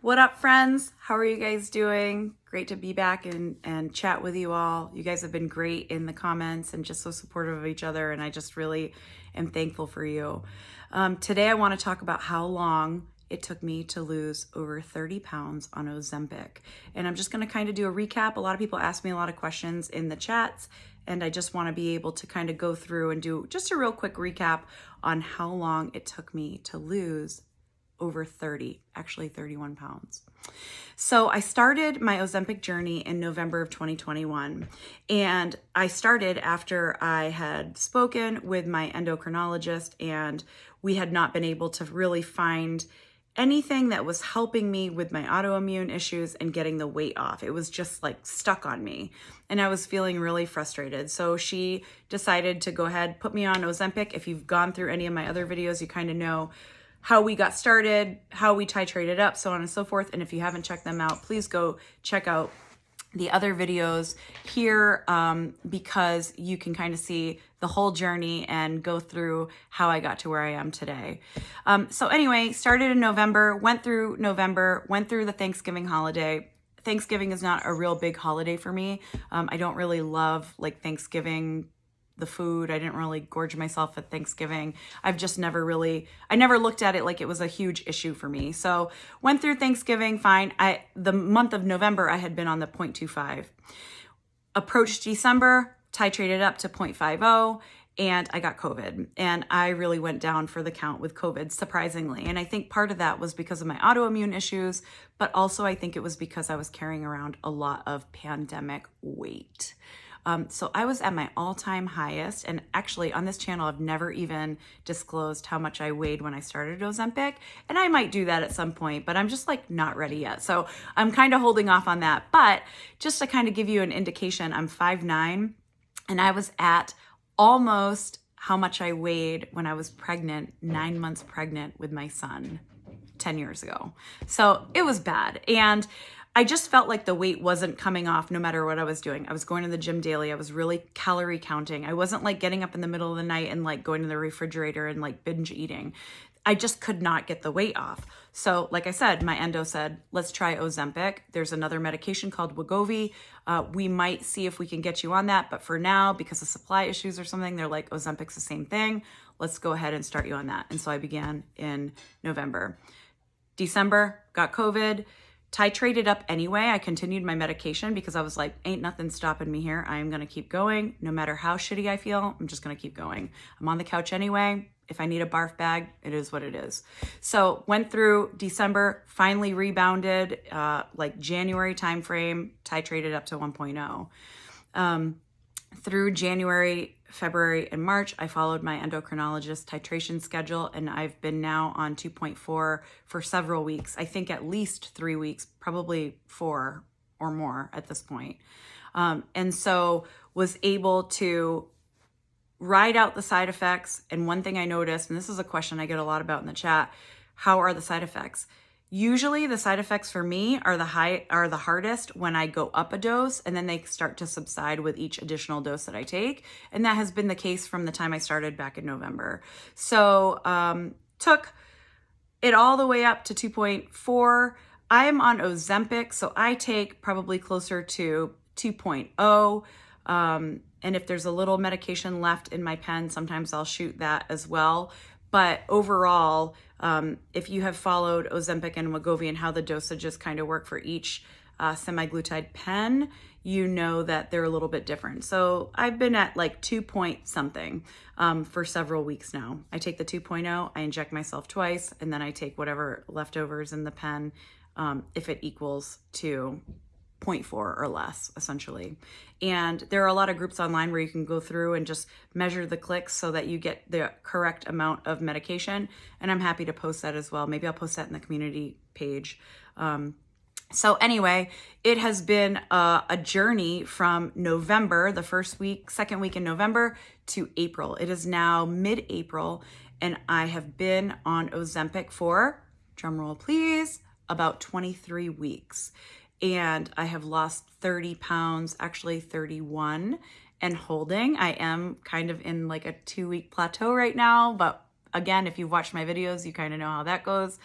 What up, friends? How are you guys doing? Great to be back and chat with you all. You guys have been great in the comments and just so supportive of each other, and I just really am thankful for you. Today, I want to talk about how long it took me to lose over 30 pounds on Ozempic. And I'm just going to kind of do a recap. A lot of people ask me a lot of questions in the chats, and I just want to be able to kind of go through and do just a real quick recap on how long it took me to lose over 31 pounds. So I started my Ozempic journey in November of 2021. And I started after I had spoken with my endocrinologist, and we had not been able to really find anything that was helping me with my autoimmune issues and getting the weight off. It was just like stuck on me, and I was feeling really frustrated. So she decided to go ahead, put me on Ozempic. If you've gone through any of my other videos, you kind of know how we got started, how we titrated up, so on and so forth. And if you haven't checked them out, please go check out the other videos here because you can kind of see the whole journey and go through how I got to where I am today. So anyway, started in November, went through the Thanksgiving holiday. Thanksgiving is not a real big holiday for me. I don't really love like Thanksgiving, the food. I didn't really gorge myself at Thanksgiving. I never looked at it like it was a huge issue for me. So went through Thanksgiving fine. The month of November, I had been on the 0.25. Approached December, titrated up to 0.50, and I got COVID. And I really went down for the count with COVID, surprisingly. And I think part of that was because of my autoimmune issues, but also I think it was because I was carrying around a lot of pandemic weight. So I was at my all-time highest, and actually on this channel, I've never even disclosed how much I weighed when I started Ozempic, and I might do that at some point, but I'm just like not ready yet. So I'm kind of holding off on that, but just to kind of give you an indication, I'm 5'9", and I was at almost how much I weighed when I was pregnant, 9 months pregnant with my son 10 years ago. So it was bad. And I just felt like the weight wasn't coming off no matter what I was doing. I was going to the gym daily. I was really calorie counting. I wasn't like getting up in the middle of the night and like going to the refrigerator and like binge eating. I just could not get the weight off. So like I said, my endo said, let's try Ozempic. There's another medication called Wegovy. We might see if we can get you on that. But for now, because of supply issues or something, they're like, Ozempic's the same thing. Let's go ahead and start you on that. And so I began in November. December, got COVID. Titrated up anyway. I continued my medication because I was like, ain't nothing stopping me here. I am going to keep going. No matter how shitty I feel, I'm just going to keep going. I'm on the couch anyway. If I need a barf bag, it is what it is. So went through December, finally rebounded, like January timeframe, titrated up to 1.0. Through January, February, and March, I followed my endocrinologist titration schedule, and I've been now on 2.4 for several weeks. I think at least 3 weeks, probably 4 or more at this point. And so was able to ride out the side effects. And one thing I noticed, and this is a question I get a lot about in the chat, how are the side effects? Usually the side effects for me are the hardest when I go up a dose, and then they start to subside with each additional dose that I take. And that has been the case from the time I started back in November. So took it all the way up to 2.4. I am on Ozempic, so I take probably closer to 2.0. And if there's a little medication left in my pen, sometimes I'll shoot that as well. But overall, if you have followed Ozempic and Wegovy and how the dosages kind of work for each Semaglutide pen, you know that they're a little bit different. So I've been at like 2 point something for several weeks now. I take the 2.0, I inject myself twice, and then I take whatever leftovers in the pen if it equals to 0.4 or less, essentially. And there are a lot of groups online where you can go through and just measure the clicks so that you get the correct amount of medication. And I'm happy to post that as well. Maybe I'll post that in the community page. So anyway, it has been a journey from November, the second week in November, to April. It is now mid-April, and I have been on Ozempic for, drumroll please, about 23 weeks. And I have lost 30 pounds, actually 31 and holding. I am kind of in like a 2-week plateau right now, but again, if you've watched my videos, you kind of know how that goes.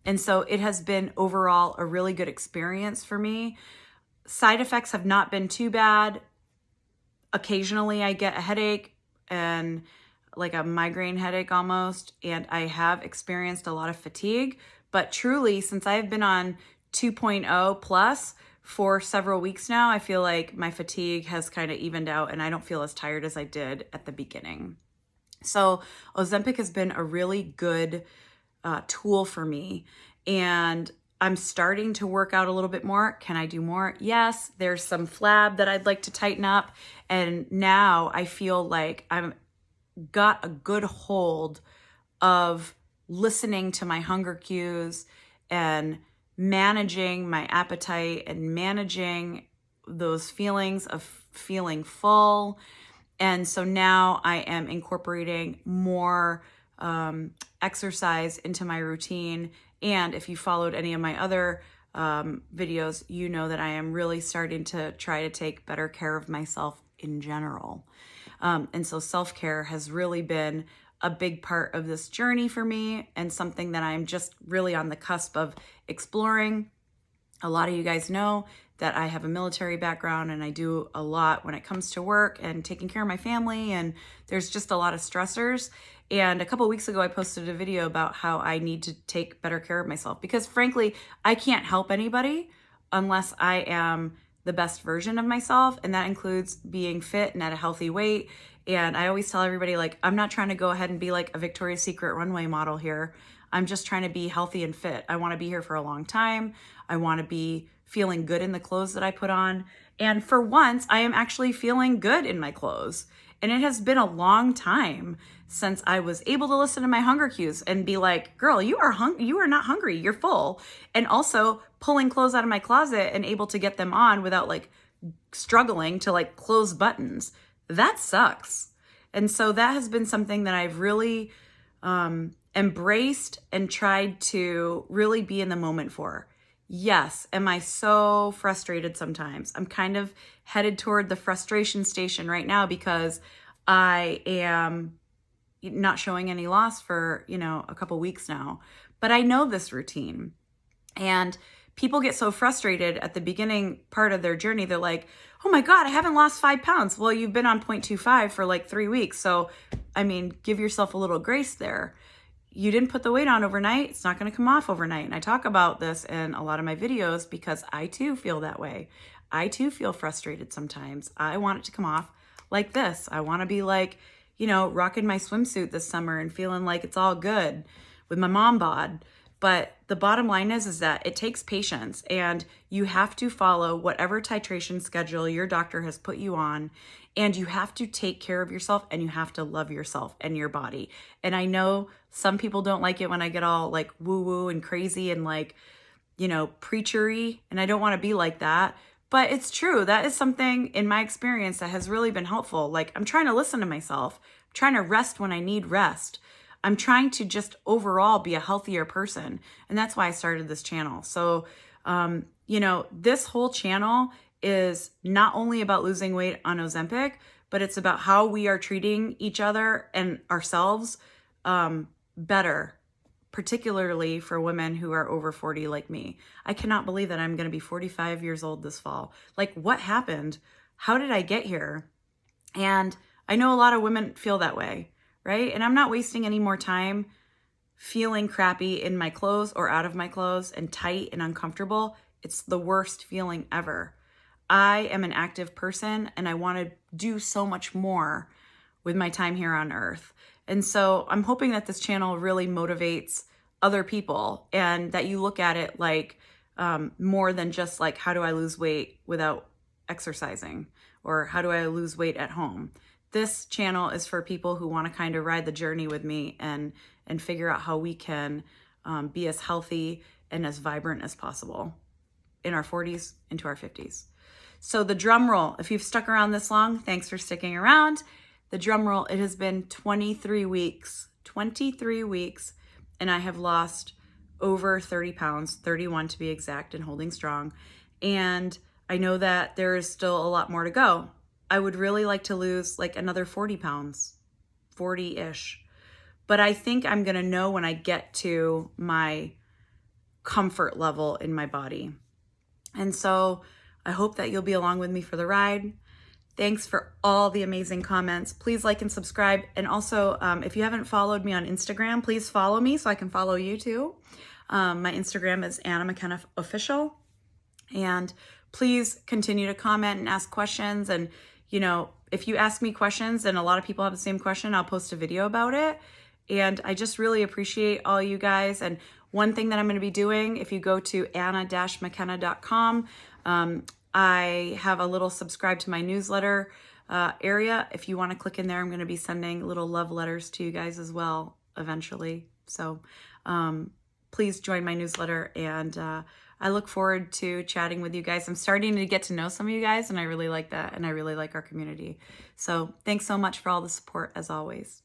And so it has been overall a really good experience for me. Side effects have not been too bad. Occasionally I get a headache, and like a migraine headache almost, and I have experienced a lot of fatigue. But truly, since I've been on 2.0 plus for several weeks now, I feel like my fatigue has kind of evened out and I don't feel as tired as I did at the beginning. So Ozempic has been a really good tool for me, and I'm starting to work out a little bit more. Can I do more? Yes. There's some flab that I'd like to tighten up, and now I feel like I've got a good hold of listening to my hunger cues and managing my appetite and managing those feelings of feeling full. And so now I am incorporating more exercise into my routine. And if you followed any of my other videos, you know that I am really starting to try to take better care of myself in general. And so self-care has really been a big part of this journey for me, and something that I'm just really on the cusp of exploring. A lot of you guys know that I have a military background, and I do a lot when it comes to work and taking care of my family, and there's just a lot of stressors. And a couple of weeks ago, I posted a video about how I need to take better care of myself, because frankly, I can't help anybody unless I am the best version of myself, and that includes being fit and at a healthy weight. And I always tell everybody, like, I'm not trying to go ahead and be like a Victoria's Secret runway model here. I'm just trying to be healthy and fit. I want to be here for a long time. I want to be feeling good in the clothes that I put on. And for once, I am actually feeling good in my clothes. And it has been a long time since I was able to listen to my hunger cues and be like, girl, you are not hungry, you're full. And also pulling clothes out of my closet and able to get them on without like struggling to like close buttons. That sucks. And so that has been something that I've really embraced and tried to really be in the moment for. Yes, am I so frustrated sometimes? I'm kind of headed toward the frustration station right now because I am not showing any loss for, a couple weeks now. But I know this routine. And people get so frustrated at the beginning part of their journey. They're like, oh my God, I haven't lost 5 pounds. Well, you've been on 0.25 for like 3 weeks. So, give yourself a little grace there. You didn't put the weight on overnight. It's not going to come off overnight. And I talk about this in a lot of my videos because I too feel that way. I too feel frustrated sometimes. I want it to come off like this. I want to be like, rocking my swimsuit this summer and feeling like it's all good with my mom bod. But the bottom line is that it takes patience, and you have to follow whatever titration schedule your doctor has put you on, and you have to take care of yourself, and you have to love yourself and your body. And I know some people don't like it when I get all like woo-woo and crazy and like, preachery, and I don't want to be like that. But it's true. That is something in my experience that has really been helpful. Like, I'm trying to listen to myself. I'm trying to rest when I need rest. I'm trying to just overall be a healthier person. And that's why I started this channel. So, this whole channel is not only about losing weight on Ozempic, but it's about how we are treating each other and ourselves better, particularly for women who are over 40 like me. I cannot believe that I'm going to be 45 years old this fall. Like, what happened? How did I get here? And I know a lot of women feel that way, right? And I'm not wasting any more time feeling crappy in my clothes or out of my clothes and tight and uncomfortable. It's the worst feeling ever. I am an active person and I want to do so much more with my time here on earth. And so I'm hoping that this channel really motivates other people and that you look at it like more than just like, how do I lose weight without exercising? Or how do I lose weight at home? This channel is for people who want to kind of ride the journey with me and figure out how we can be as healthy and as vibrant as possible in our 40s into our 50s. So the drum roll, if you've stuck around this long, thanks for sticking around. The drum roll, it has been 23 weeks, and I have lost over 30 pounds, 31 to be exact, and holding strong. And I know that there is still a lot more to go. I would really like to lose like another 40 pounds, 40-ish. But I think I'm going to know when I get to my comfort level in my body. And so I hope that you'll be along with me for the ride. Thanks for all the amazing comments. Please like and subscribe. And also, if you haven't followed me on Instagram, please follow me so I can follow you too. My Instagram is Anna McKenna Official. And please continue to comment and ask questions. And, you know, if you ask me questions and a lot of people have the same question, I'll post a video about it. And I just really appreciate all you guys. And one thing that I'm going to be doing, if you go to anna-mckenna.com, I have a little subscribe to my newsletter area. If you want to click in there, I'm going to be sending little love letters to you guys as well eventually. So please join my newsletter, and I look forward to chatting with you guys. I'm starting to get to know some of you guys, and I really like that, and I really like our community. So thanks so much for all the support as always.